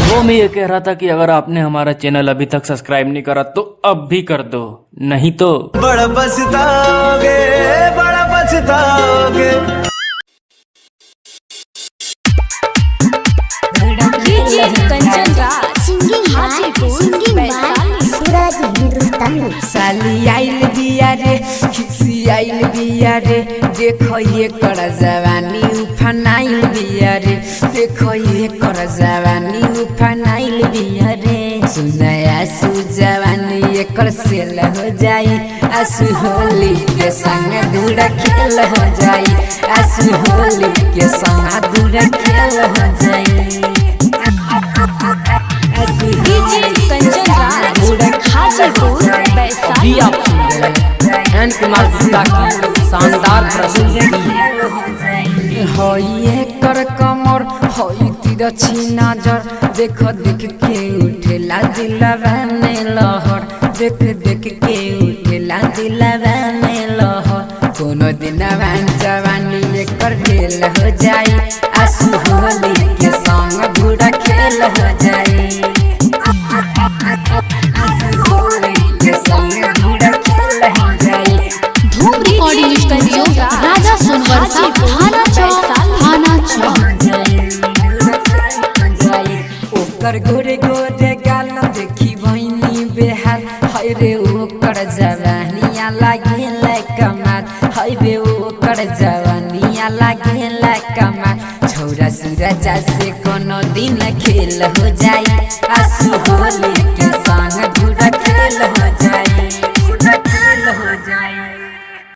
वो मैं ये कह रहा था कि अगर आपने हमारा चैनल अभी तक सब्सक्राइब नहीं करा तो अब भी कर दो, नहीं तो बड़ा पछताओगे, बड़ा पछताओगे। साली आइल बिया रे, खिसी आइल बिया रे, देखो ये कर जवानी उफनाइल बिया रे, देखो ये कर जवानी उफनाइल बिया रे। सुनाया आसू जवानी ये कर सेल हो जाई, आसू होली के संग दूर खेल हो जाई, आसू होली के संग दूर खेल हो जाई। अभी आप सुन रहे हैं एन कुमार गुप्ता की शानदार प्रस्तुति। होइए कर कमर होई तिरछी नजर, देख देख के उठेला दिलवा में लहर, देख देख के उठेला दिलवा में लहर। कोनो दिन जवानी एकर खेल हो जाई, आसू होली के संग बुरा खेल हो जाई। राजा सोनवर्षा थाना चौक, थाना चौक। ओकर गोरे गोरे गाल देखी बहिनी बेहाल, हाय रे ओकर जवानिया लागेला कमाल, हाय रे ओकर जवानिया लागेला कमाल। छौरा सूरज से कोनो दिन खेल हो जाई, आसू होली